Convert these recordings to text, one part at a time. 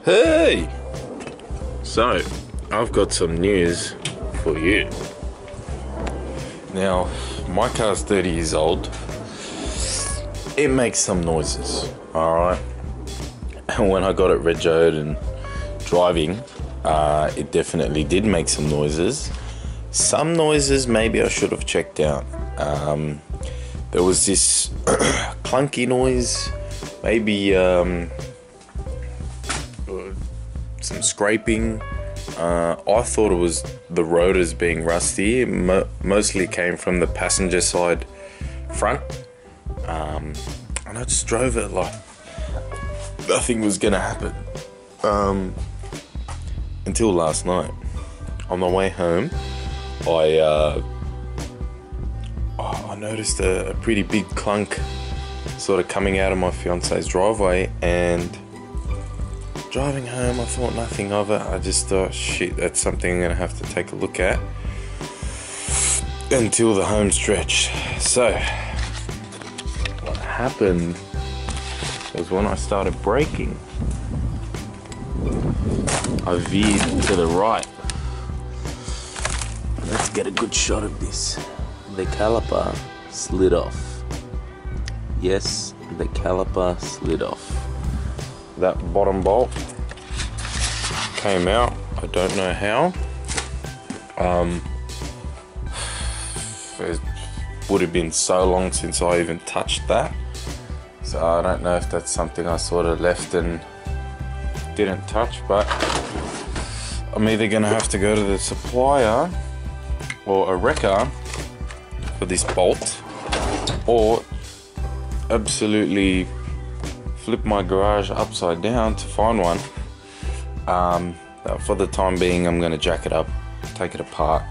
Hey! So, I've got some news for you. Now, my car's 30 years old. It makes some noises, alright? And when I got it regoed and driving, it definitely did make some noises. Some noises maybe I should have checked out. There was this clunky noise, maybe some scraping. I thought it was the rotors being rusty. Mostly came from the passenger side front, and I just drove it like nothing was gonna happen until last night. On the way home, I noticed a pretty big clunk sort of coming out of my fiance's driveway, and driving home I thought nothing of it. I just thought, shit, that's something I'm gonna have to take a look at until the home stretch. So what happened was when I started braking, I veered to the right. Let's get a good shot of this. The caliper slid off. Yes, the caliper slid off. That bottom bolt came out. I don't know how. It would have been so long since I even touched that. So I don't know if that's something I sort of left and didn't touch, but I'm either gonna have to go to the supplier or a wrecker for this bolt, or absolutely flip my garage upside down to find one. For the time being, I'm gonna jack it up, take it apart,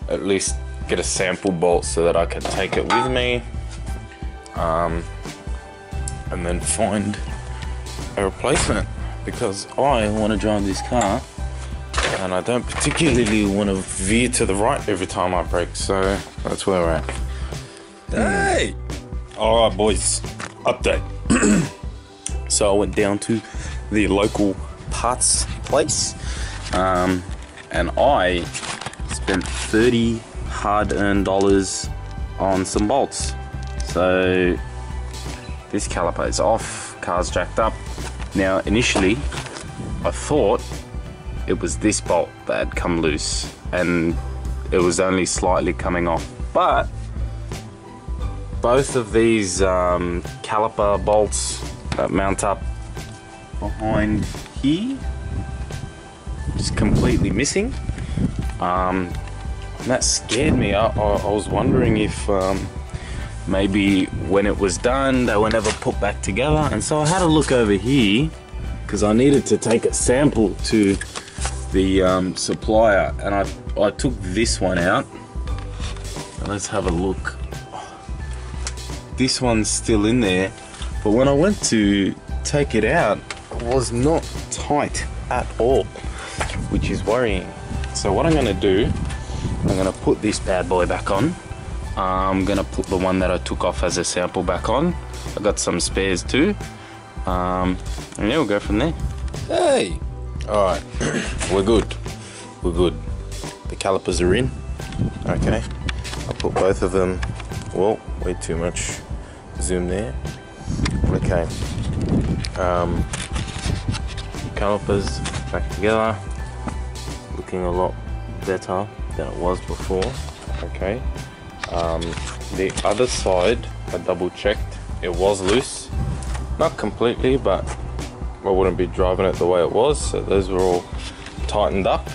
at least get a sample bolt so that I can take it with me, and then find a replacement, because I want to drive this car and I don't particularly want to veer to the right every time I brake. So that's where we're at. Hey! Alright boys, update. So I went down to the local parts place, and I spent 30 hard-earned dollars on some bolts. So this caliper is off, car's jacked up. Now initially I thought it was this bolt that had come loose and it was only slightly coming off, but both of these caliper bolts that mount up behind here just completely missing. And that scared me. I was wondering if maybe when it was done they were never put back together, and so I had a look over here because I needed to take a sample to the supplier, and I took this one out. Let's have a look. This one's still in there, but when I went to take it out, it was not tight at all, which is worrying. So what I'm gonna do, I'm gonna put this bad boy back on. I'm gonna put the one that I took off as a sample back on. I got some spares too, and yeah, we'll go from there. Hey! Alright, we're good. We're good. The calipers are in. Okay, I'll put both of them, well, way too much zoom there. Okay, calipers back together, looking a lot better than it was before. Okay, the other side I double checked, it was loose, not completely, but I wouldn't be driving it the way it was, so those were all tightened up.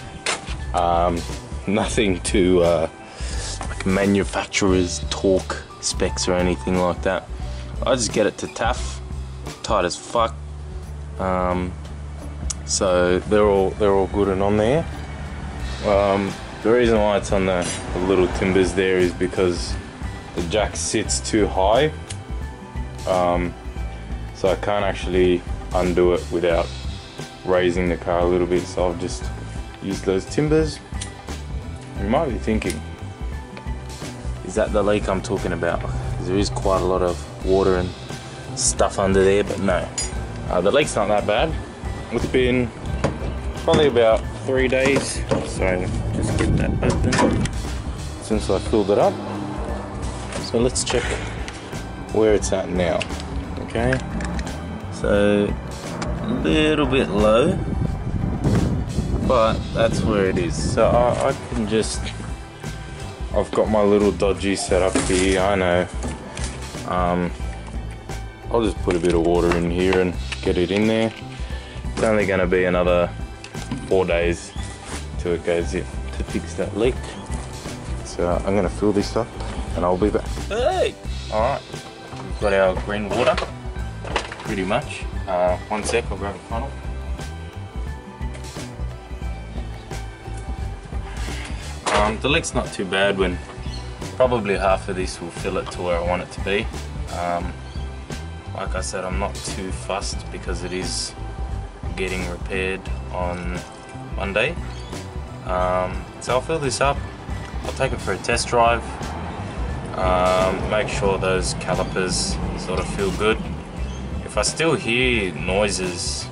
Nothing to like manufacturer's torque specs or anything like that. I just get it to TAF, tight as fuck. So they're all good and on there. The reason why it's on the little timbers there is because the jack sits too high, so I can't actually undo it without raising the car a little bit, so I've just used those timbers. You might be thinking, is that the leak I'm talking about? Because there is quite a lot of water and stuff under there, but no, the leak's not that bad. it's been probably about 3 days. So just get that open since I filled it up. So let's check where it's at now. Okay, so a little bit low, but that's where it is. So I can just, I've got my little dodgy setup here, I know. I'll just put a bit of water in here and get it in there. It's only going to be another 4 days till it goes in to fix that leak. So I'm going to fill this up and I'll be back. Hey! Alright, we've got our green water, pretty much. 1 sec, I'll grab a funnel. The leak's not too bad when probably half of this will fill it to where I want it to be. Like I said, I'm not too fussed because it is getting repaired on Monday. So I'll fill this up, I'll take it for a test drive, make sure those calipers sort of feel good. If I still hear noises,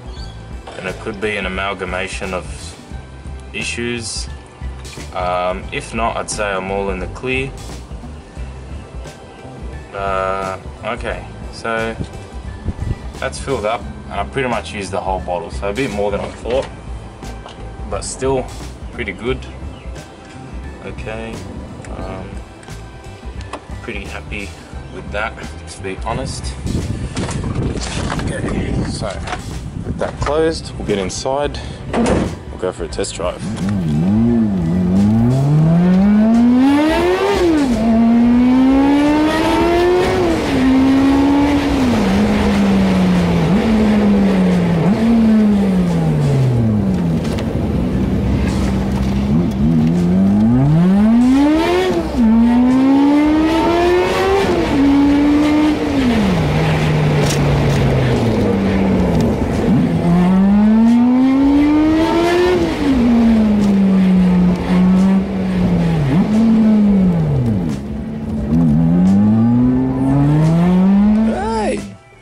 then it could be an amalgamation of issues. If not, I'd say I'm all in the clear. Okay, so that's filled up and I pretty much used the whole bottle, so a bit more than I thought, but still pretty good. Okay, pretty happy with that, to be honest. Okay, so with that closed, we'll get inside, we'll go for a test drive.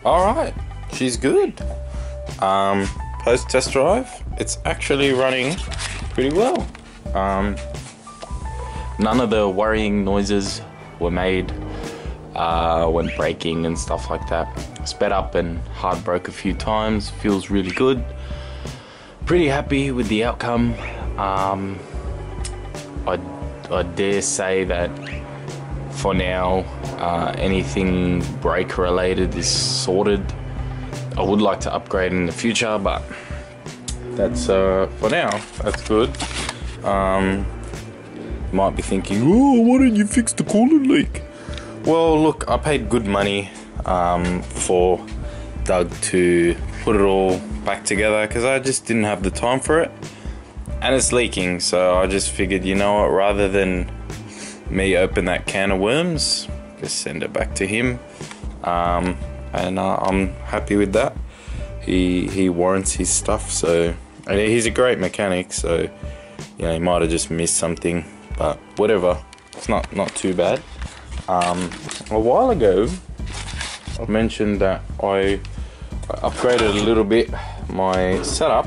Alright, she's good. Post test drive, it's actually running pretty well. None of the worrying noises were made when braking and stuff like that. Sped up and hard broke a few times, feels really good. Pretty happy with the outcome. I dare say that for now, anything brake related is sorted. I would like to upgrade in the future, but that's for now, that's good. Might be thinking, oh, why didn't you fix the coolant leak? Well, look, I paid good money for Doug to put it all back together because I just didn't have the time for it. And it's leaking, so I just figured, you know what, rather than me open that can of worms, just send it back to him. And I'm happy with that. He warrants his stuff, so, and he's a great mechanic, so you know, he might have just missed something, but whatever, it's not too bad. A while ago I mentioned that I upgraded a little bit my setup.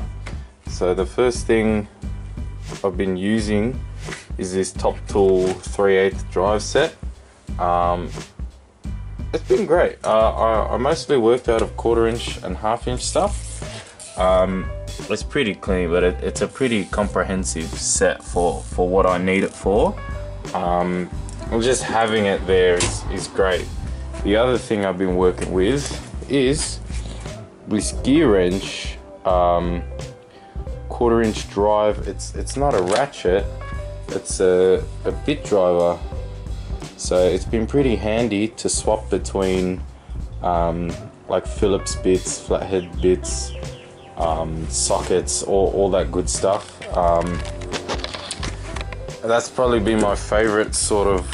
So the first thing I've been using is this Top Tool 3/8 drive set. It's been great. I mostly worked out of 1/4 inch and 1/2 inch stuff. It's pretty clean, but it's a pretty comprehensive set for what I need it for. Just having it there is great. The other thing I've been working with is this gear wrench, 1/4 inch drive. It's not a ratchet, it's a bit driver. So it's been pretty handy to swap between like Phillips bits, flathead bits, sockets, all that good stuff. That's probably been my favorite sort of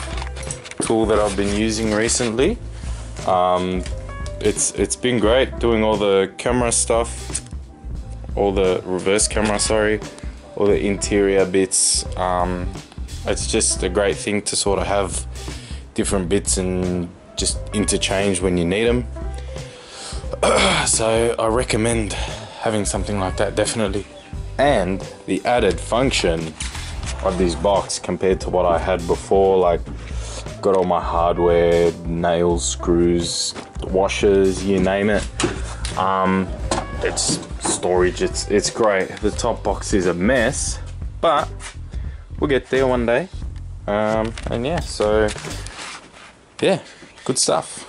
tool that I've been using recently. It's been great doing all the camera stuff, all the reverse camera, sorry, all the interior bits. It's just a great thing to sort of have different bits and just interchange when you need them. So I recommend having something like that, definitely. And the added function of this box compared to what I had before, like got all my hardware, nails, screws, washers, you name it. It's storage, it's great. The top box is a mess, but we'll get there one day. And yeah, so yeah, good stuff.